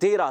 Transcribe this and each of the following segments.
13।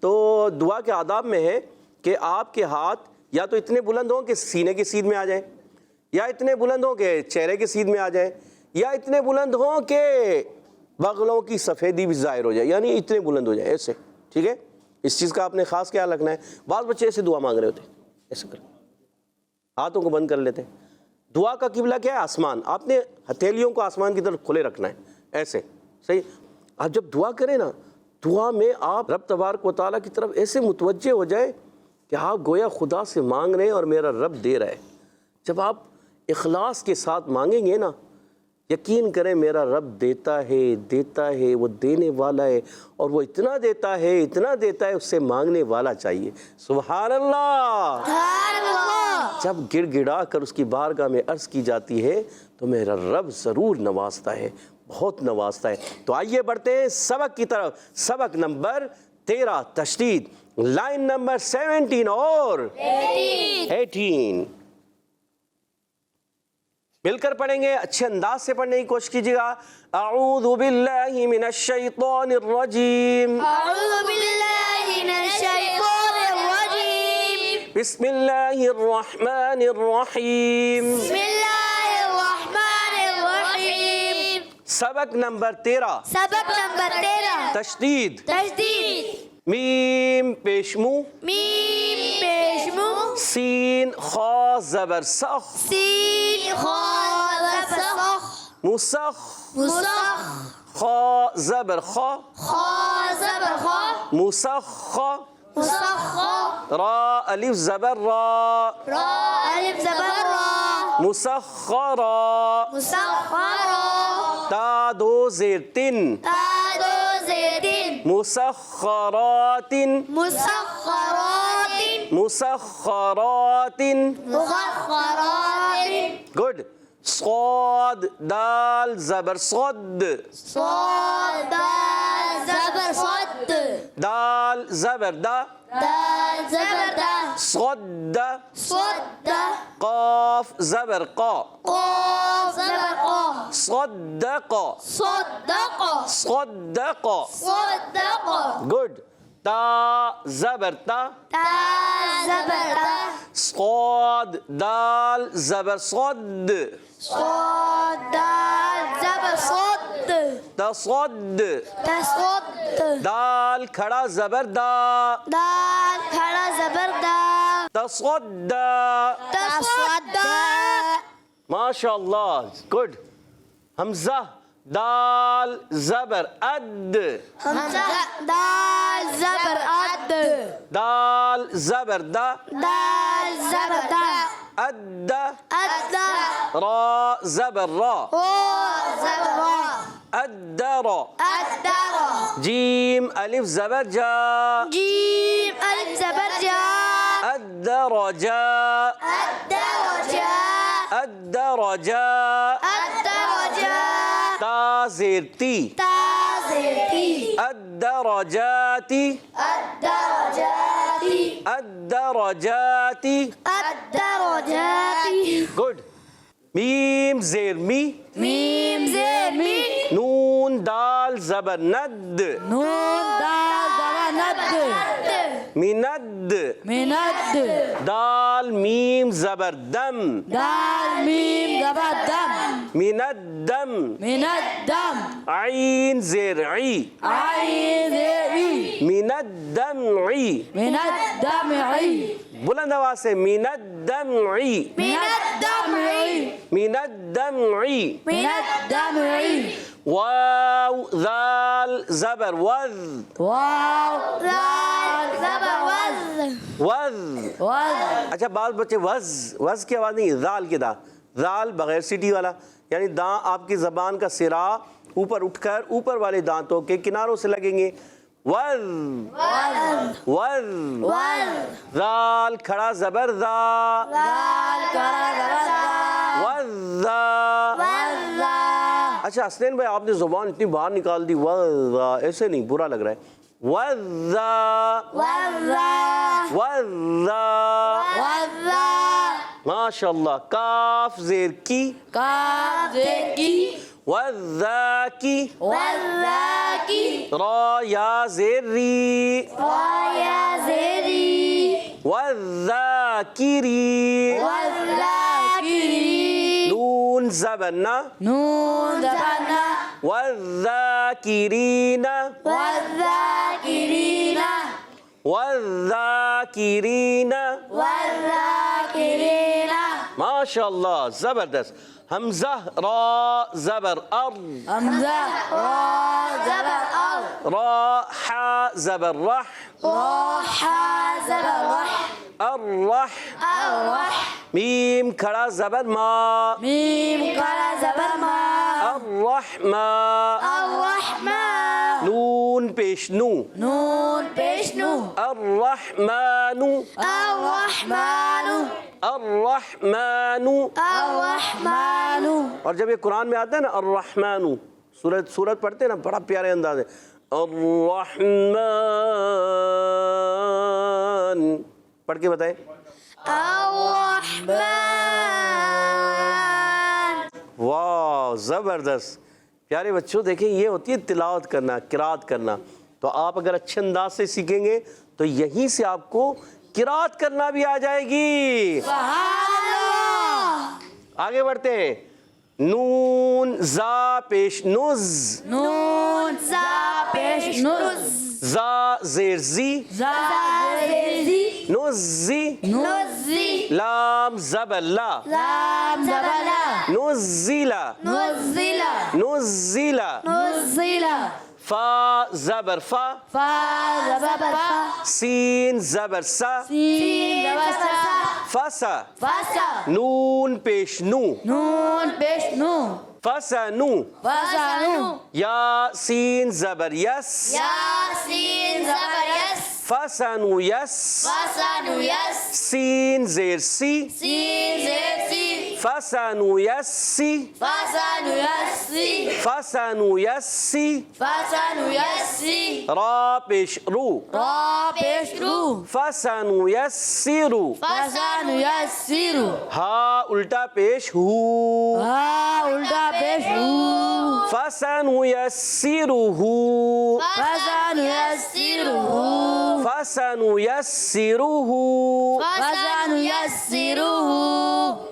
تو دعا کے آداب میں ہے کہ آپ کے ہاتھ یا تو اتنے بلند ہوں کہ سینے کی سیدھ میں آ جائیں، یا اتنے بلند ہوں کہ چہرے کی سیدھ میں آ جائیں، یا اتنے بلند ہوں کہ بغلوں کی سفیدی بھی ظاہر ہو جائے، یعنی اتنے بلند ہو جائے ایسے، ٹھیک ہے؟ اس چیز کا آپ نے خاص خیال رکھنا ہے۔ بعض بچے ایسے دعا مانگ رہے ہوتے ہیں، ایسے کر ہاتھوں کو بند کر لیتے ہیں۔ دعا کا قبلہ کیا ہے؟ آسمان۔ آپ نے ہتھیلیوں کو آسمان کی طرف کھلے رکھنا ہے، ایسے، صحیح؟ آپ جب دعا کریں نا، دعا میں آپ رب تبارک و تعالیٰ کی طرف ایسے متوجہ ہو جائے کہ آپ گویا خدا سے مانگ رہے ہیں اور میرا رب دے رہا ہے۔ جب آپ اخلاص کے ساتھ مانگیں گے نا، یقین کریں میرا رب دیتا ہے، وہ دینے والا ہے، اور وہ اتنا دیتا ہے اس سے مانگنے والا چاہیے۔ سبحان اللہ۔ جب گڑ گڑا کر اس کی بارگاہ میں عرض کی جاتی ہے تو میرا رب ضرور نوازتا ہے، بہت نوازتا ہے۔ تو آئیے بڑھتے ہیں سبق کی طرف۔ سبق نمبر 13، تشدید، لائن نمبر 17 اور 18۔ مل کر پڑھیں گے، اچھے انداز سے پڑھنے کی کوشش کیجیے گا۔ اعوذ باللہ من الشیطان الرجیم، اعوذ باللہ من الشیطان الرجیم، بسم اللہ الرحمن الرحیم۔ بسم اللہ الرحمن الرحیم۔ سبق نمبر 13، سبق نمبر 13، تشدید، تشدید، میم پیش منہ، میم پیش منہ، سین خا زبر سخ، سین خا زبر صخ، مسخ، مسخ، خا زبر خا، خا زبر خا، مسخ، مسخ، را الف زبر را، را الف زبر را، مسخرا، مسخرا، تا دو زیر تن، تا دو زیر تن، مسخرات، مسخرات، مسخرات، مسخرات، گڈ۔ صاد دال زبر صد، صاد دال زبر صد، دال زبر دا، دال زبر دا، صد، صد، قاف زبر قا، قاف زبر قا، صدق، صدق، صدق، صدق، گڈ۔ تا زبر تا، تا زبر تا، صاد دال زبر صد، صاد دال زبر صد، تصد، تصد، دال کھڑا زبر دا، دال کھڑا زبر دا، تصد، تصد، ماشاء اللہ، گڈ۔ حمزہ دال زبر اد، حمزہ دال زبر اد، دال زبر دا، دال زبر دا، اد، اد، را زبر را، را زبر را، ادر، ادر، جیم الف زبر جا، جیم الف زبر جا، الدرجا، الدرجا، الدرجا، الدرجا، تا زیر تی، تا زیر تی، الدرجاتی، الدرجاتی، الدرجاتی، الدرجاتی، گڈ۔ میم زیر می، میم زیر می، نون دال زبر ند، نون دال زبر ند، مند، مند، دال میم زبر دم، دال میم زبر دم، مندم، من الدم، عین زیر عی، عین ذی، مندمعی، من الدمع، بلند آواز سے، مندمعی، من الدمع، مندمعی، من الدمع، واو ذال زبر وذ، واو دال زبر وز، وذ۔ وز، اچھا بعض بچے وز کی آواز نہیں، ذال کی دا، ذال بغیر سیٹی والا، یعنی داں آپ کی زبان کا سرا اوپر اٹھ کر اوپر والے دانتوں کے کناروں سے لگیں گے۔ وذ، وذ، ذال کھڑا زبر ذا، دال کرا زبر دا، وذا۔ وزا، اچھا حسنین بھائی آپ نے زبان اتنی باہر نکال دی، وذا، ایسے نہیں، برا لگ رہا ہے۔ وذا، وزا، وذا، وزا، ماشاء اللہ۔ کاف زیر کی، کاف ذی کی، والذاکی والذاکی را یا زیر ری ویا زیری والذاکری والذاکری نون زبرنا نون زبنا والذاکرین والذاکرین والذاکرین والذاکرین ماشاء اللہ زبردست حمزہ را زبر حمزہ را زبر ار را حا زبر رح روح زبر رح الرح الرح میم کھڑا زبر ما میم قرا زبر ما الرحمن الرحمن نون پیش نو نون پیش نو الرحمن الرحمن الرحمن الرحمن اور جب یہ قرآن میں آتا ہے نا الرحمن سورت پڑھتے ہیں نا بڑا پیارے انداز ہے الرحمن پڑھ کے بتائیں الرحمن واہ زبردست پیارے بچوں دیکھیں یہ ہوتی ہے تلاوت کرنا قرات کرنا تو آپ اگر اچھے انداز سے سیکھیں گے تو یہیں سے آپ کو قرات کرنا بھی آ جائے گی آگے بڑھتے ہیں نون زا پیش نز نون زا پیش نوز زا زیر زی زا زیری نزی نزی لام زبر لا لام زبر لا نزیلا نزلا نزیلا نزلا فا زبر فا فا زبر فا سین زبر سا سین زبر سا فسا فسا نون پیش نو نون پیش نو فسا نو فسا نو یا سین زبر یس یاسین زبر یس فسا نو یس فسا نو یس سین زیر سی سین زیر سی فسا نو یس سی فسا نو یس سی فسا نو یس سی فسا نو یس سی را پیش رو را پیش رو فسا نو یس سی رو فسا نو یسیرو ہا الٹا پیش ہو ہا الٹا پیش رو فسا نو یس سی رو ہو فسا نو یسیرو فسا نو یس سی رو ہو فسا نو یسیرو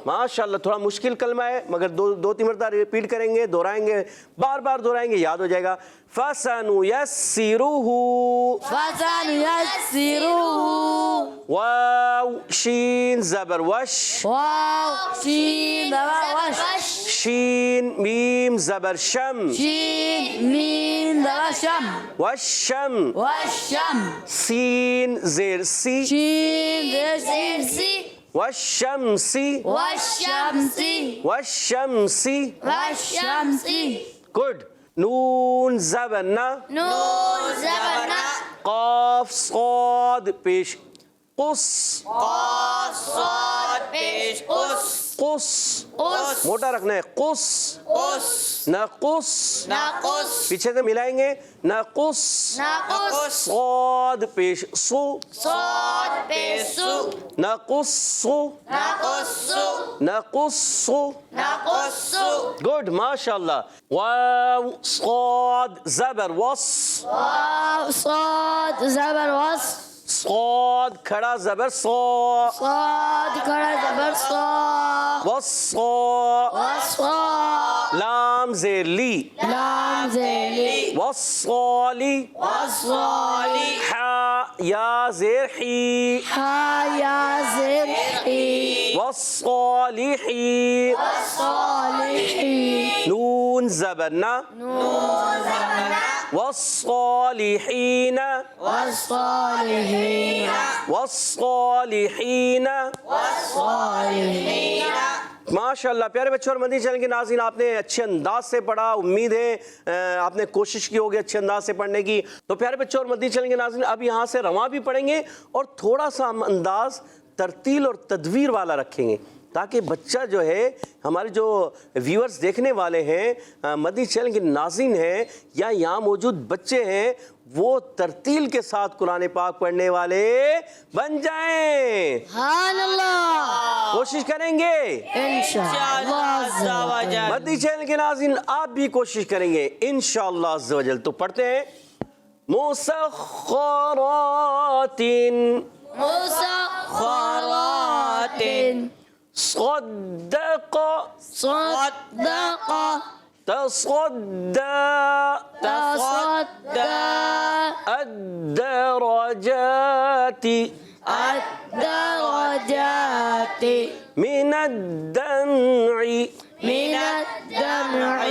ماشاء اللہ تھوڑا مشکل کلمہ ہے مگر دو تین مرتبہ ریپیٹ کریں گے دہرائیں گے بار بار دہرائیں گے یاد ہو جائے گا فَسَنُيَسِّرُهُ فسا نو یسیرو واو شین زبر وش واو شین زبر وش شین میم زبر شم شین میم زبر شم وشم والشم سین زیر سی شین زیر زیر سی وشمسی والشمسی وشمسی والشمسی گڈ نون زبر نا نون زبر نا قاف صاد پیش قص قاف صاد پیش قص قص قص موٹا رکھنا ہے قص قص نقص ناقص پیچھے سے ملائیں گے نقص ناقص صاد پیش سو صاد پیش سو نقص ناقص نقص ناقص گڈ ماشاء اللہ واو صاد زبر وص واو صاد زبر وص صاد کھڑا زبر صا صاد کھڑا زبر صا وصا وصا لام زیر لی لام زیلی وصالی وصالی حا یا زیر حی ہا یا زیر حی والصالحی صالحی نون زبر نا والصالحین والصالحین والصالحین والصالحین ماشاء اللہ پیارے بچوں اور مدنی چینل کے ناظرین آپ نے اچھے انداز سے پڑھا امید ہے آپ نے کوشش کی ہوگی اچھے انداز سے پڑھنے کی تو پیارے بچوں اور مدنی چینل کے ناظرین اب یہاں سے رواں بھی پڑھیں گے اور تھوڑا سا ہم انداز ترتیل اور تدویر والا رکھیں گے تاکہ بچہ جو ہے ہمارے جو ویورز دیکھنے والے ہیں مدنی چینل کے ناظرین ہیں یا یہاں موجود بچے ہیں وہ ترتیل کے ساتھ قرآن پاک پڑھنے والے بن جائیں. سبحان اللہ. کوشش کریں گے انشاءاللہ. مدنی چینل کے ناظرین آپ بھی کوشش کریں گے انشاءاللہ عز و جل. تو پڑھتے ہیں مسخرات مسخرات صدق صدق تصدى تصدق الدرجات الدرجات من الدمع. من الدمع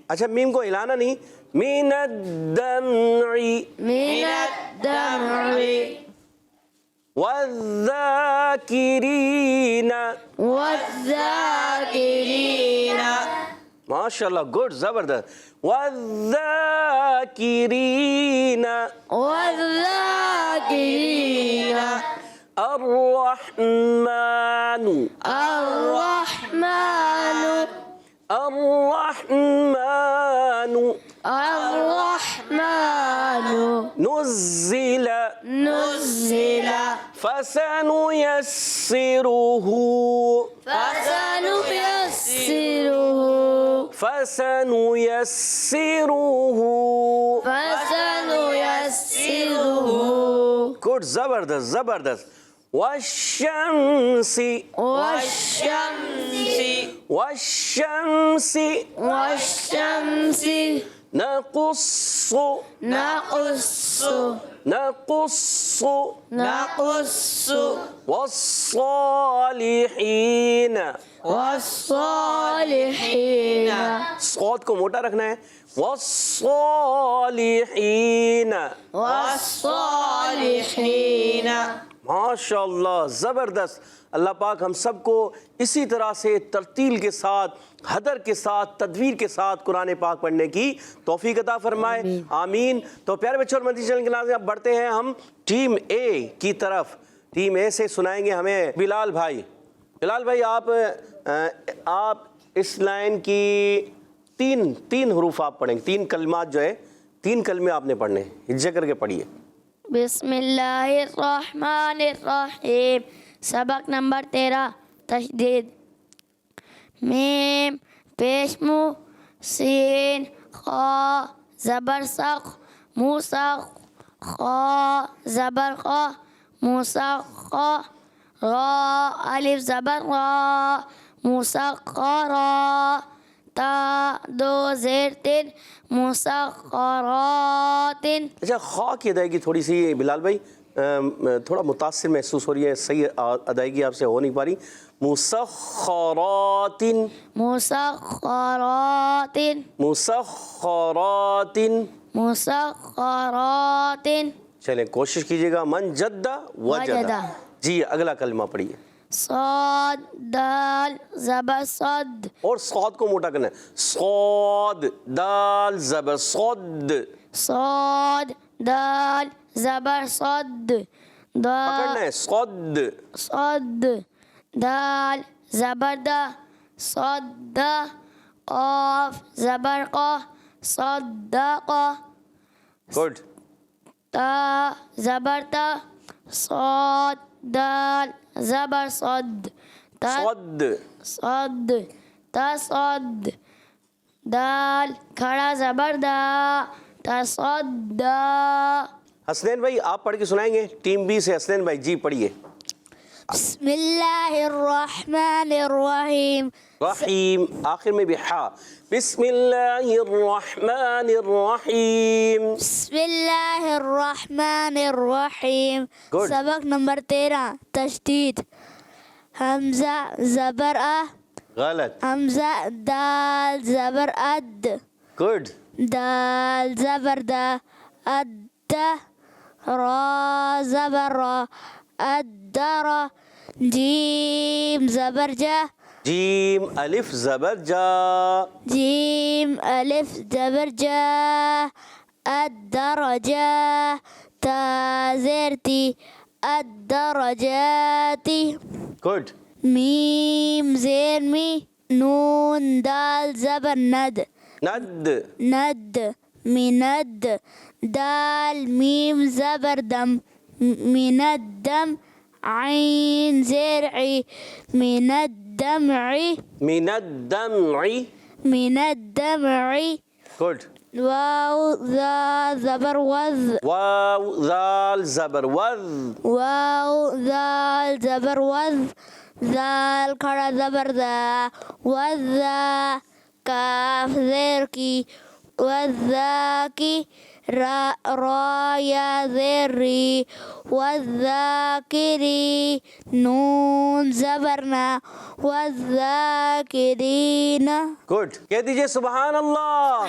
اچھا میم کو ہلانا نہیں. من الدمع من الدمع والذاکرین. والذاکرین ماشاءاللہ گڈ زبردست. والذاکرین والذاکرین الرحمن الرحمن الرحمن الرحمن نزل نزل فسنيسره فسنيسره فسنيسره فسنيسره گڈ زبردست زبردست. والشمس والشمس والشمس والشمس نقص نقص نقص نقص والصالحین. والصالحین صوت کو موٹا رکھنا ہے. والصالحین. والصالحین. ماشاء اللہ زبردست. اللہ پاک ہم سب کو اسی طرح سے ترتیل کے ساتھ حدر کے ساتھ تدویر کے ساتھ قرآن پاک پڑھنے کی توفیق عطا فرمائے. آمین. تو پیارے بچوں اور مدنی چینل کے ناظرین اب بڑھتے ہیں ہم ٹیم اے کی طرف. ٹیم اے سے سنائیں گے ہمیں بلال بھائی. بلال بھائی آپ اس لائن کی تین حروف آپ پڑھیں گے. 3 کلمات جو ہے 3 کلمے آپ نے پڑھنے ہیں. ہجے کر کے پڑھیے. بسم اللہ الرحمن الرحیم. سبق نمبر 13 تشدید. میم پیش مو سین خا زبر سخ موسخ خا زبر خا موسخ خا را الف زبر را موسخ را تا 2 زیر 3 مسخرات. اچھا خواہ کی ادائیگی تھوڑی سی بلال بھائی تھوڑا متاثر محسوس ہو رہی ہے. صحیح ادائیگی آپ سے ہو نہیں پا رہی. مسخرات مسخرات مسخرات. مسخرات. چلیں کوشش کیجئے گا. من جد وجد. جی اگلا کلمہ پڑھیے. صاد دال زبر صد. اور صاد کو موٹا کرنا ہے. صاد دال زبر صد. صاد دال زبر صد. پکڑنا ہے. صد صد دال زبر دا صد قاف زبر قا صدق. گڈ. تا زبر تا صاد دال زبر صد. صد صد تصد دال کھڑا زبر دا تصدا. حسنین بھائی آپ پڑھ کے سنائیں گے. ٹیم بی سے حسنین بھائی جی پڑھیے. بسم اللہ الرحمن الرحیم. رحیم آخر میں بھی ہا. بسم اللہ الرحمن الرحیم. بسم اللہ الرحمن الرحیم. Good. سبق نمبر 13 تشدید. حمزہ زبر غلط. حمزہ دال زبر اد. گڈ. دال زبر دا اد. را زبر را ادر. جیم زبر جا جیم الف زبر جا. جیم الف زبر جا الدرجة تا زیر تی الدرجات. گڈ. میم زیر می نون دال زبر ند ند ند مند دال میم زبر دم من الدم عين زیر عی من الدمع من الدمع. من الدمع گڈ. واو ذا زبر وذ واو ذال زبر وذ. واو ذال زبر وذ ذال کھڑا زبر ذا وذا کاف زیر کی وذا کی را یا زیر ری والذاکری نون زبرنا والذاکرین. گڈ. کہہ دیجئے سبحان اللہ.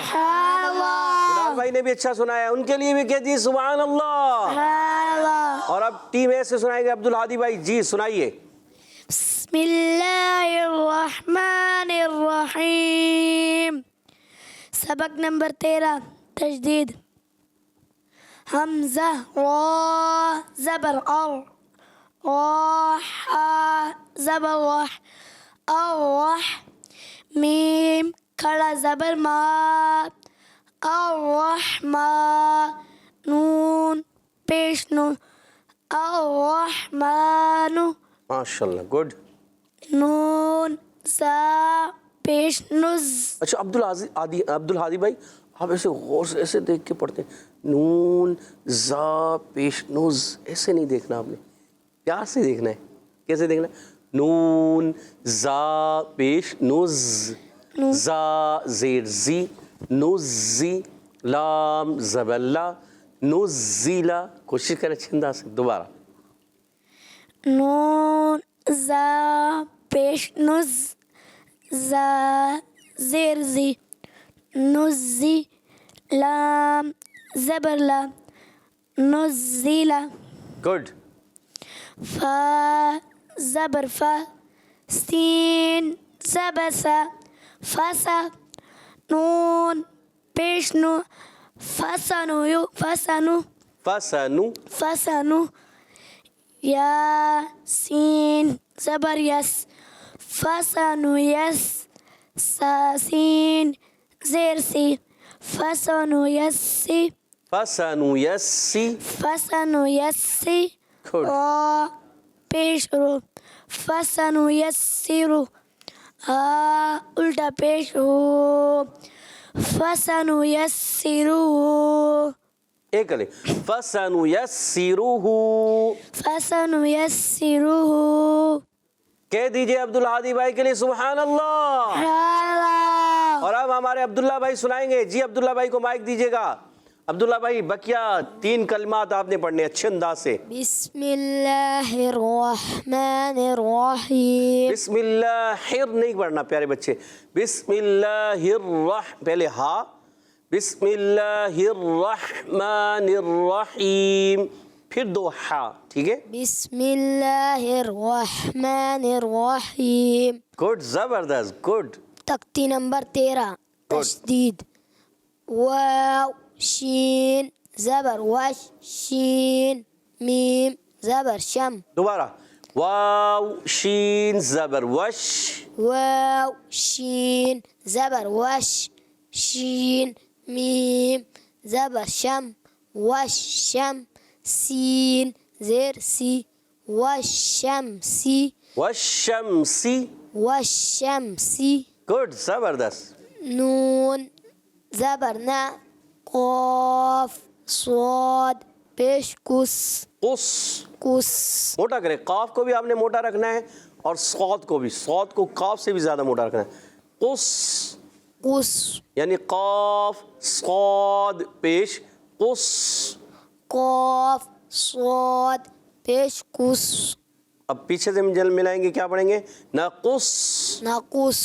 بلال بھائی نے بھی اچھا سنایا, ان کے لیے بھی کہہ دیجئے سبحان اللہ. اور اب ٹیم اے سے سنائیں گے عبد الہادی بھائی. جی سنائیے. بسم اللہ الرحمن الرحیم. سبق نمبر 13 تجدید. حمزہ را زبر ار راح زبر رح الرح میم کھڑا زبر ما الرحمن نون پیش نون الرحمن ماشاء اللہ. گڈ. نون سا پیش نز. اچھا عبد الہادی بھائی, آپ ایسے غور سے ایسے دیکھ کے پڑھتے ہیں, نون زا پیش نوز, ایسے نہیں دیکھنا آپ نے, پیار سے دیکھنا ہے. کیسے دیکھنا ہے؟ نون زا پیش نوز, زا زیر زی, نوزی, لام زبر لا, نوزیلا. کوشش کریں اچھے انداز سے. دوبارہ. نون زا پیش نز زا زیر زی نزی لام زبر لا نزیلا. گڈ. فا زبر فا سین زبر سا فسا نون پیش نو فسنو یو فسنو فسنو. فسنو یا سین زبر یس فسنو یس سا سین زیر سی فسنو یسی فسنو یسی. فسنو یسی گڈ. را پیش رو فسنو یسیرو الٹا پیش ہو فسنو یسیرو ایک لے. فسنو یسیروہ. فسنو یسیرو. کہہ دیجئے عبد الہادی بھائی کے لیے سبحان اللہ. اور اب ہمارے عبداللہ بھائی سنائیں گے. جی عبداللہ بھائی کو مائک دیجئے گا. عبداللہ بھائی بقیہ 3 کلمات آپ نے پڑھنے اچھے انداز سے. بسم اللہ الرحمن الرحیم. بسم اللہ نہیں پڑھنا پیارے بچے. بسم اللہ پہلے ہا. بسم اللہ الرحمن الرحیم, پھر 2 ہا. ٹھیک ہے. بسم اللہ الرحمن الرحیم. گڈ. زبردست. گڈ. تختی نمبر 13 تشدید. واو شین زبر وش شین میم زبر شم. دوبارہ. واو شین زبر وش. واو شین زبر وش شین میم زبر شم وش شم سین زیر سی والشمسی. والشمسی. والشمسی. گڈ. زبردست. نون زبر نا قاف صاد پیش کس قص. کس. موٹا کریں. قاف کو بھی آپ نے موٹا رکھنا ہے اور صاد کو بھی. صاد کو قاف سے بھی زیادہ موٹا رکھنا ہے. قص کس. یعنی قاف صاد پیش قص. قاف صاد پیش کس. اب پیچھے سے ملائیں گے, کیا پڑھیں گے؟ نقص. نقص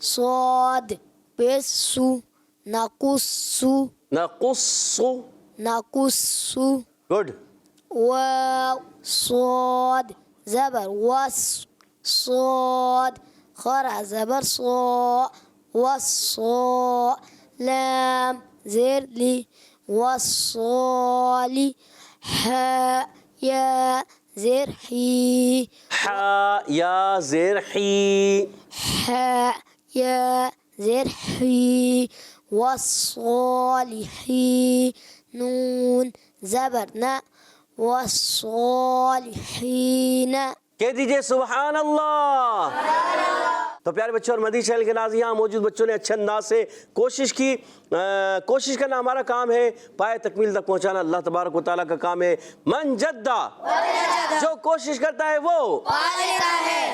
صاد پیش سو نقصو. نقص. نقصو. گڈ. واو صاد زبر وس صاد خرا زبر صا والصا لام زیر لی والصالی ها یا زیر حی حا یا زیر حی حاء یا زیر حی والصالحین نون زبر نا والصالحین کہہ دیجئے سبحان اللہ۔ تو پیارے بچوں اور مدنی چینل کے ناظرین، یہاں موجود بچوں نے اچھے انداز سے کوشش کی۔ کوشش کرنا ہمارا کام ہے، پائے تکمیل تک پہنچانا اللہ تبارک و تعالیٰ کا کام ہے۔ من جدہ، جو کوشش کرتا ہے وہ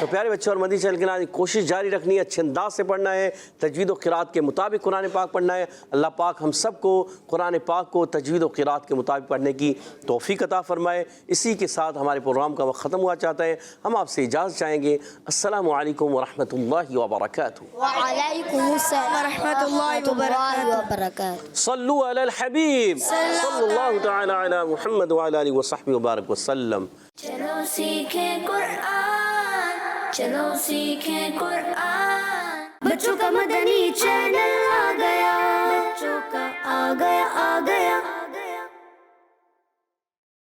تو پیارے بچوں اور مدنی چینل کے ناظرین، کوشش جاری رکھنی ہے، اچھے انداز سے پڑھنا ہے، تجوید و قرات کے مطابق قرآن پاک پڑھنا ہے۔ اللہ پاک ہم سب کو قرآن پاک کو تجوید و قرات کے مطابق پڑھنے کی توفیق عطا فرمائے۔ اسی کے ساتھ ہمارے پروگرام کا وقت ختم ہوا چاہتا ہے۔ ہم آپ سے اجازت چاہیں گے۔ السلام علیکم ورحمۃ اللہ وبرکاتہ۔ وعلیکم السلام ورحمۃ اللہ وبرکاتہ۔ صلو علی الحبیب صلی اللہ تعالی علی محمد وعلی آلہ وصحبہ وبارک وسلم۔ چلو سیکھیں قرآن، چلو سیکھیں قرآن، بچوں کا مدنی چینل آ گیا، بچوں کا آ گیا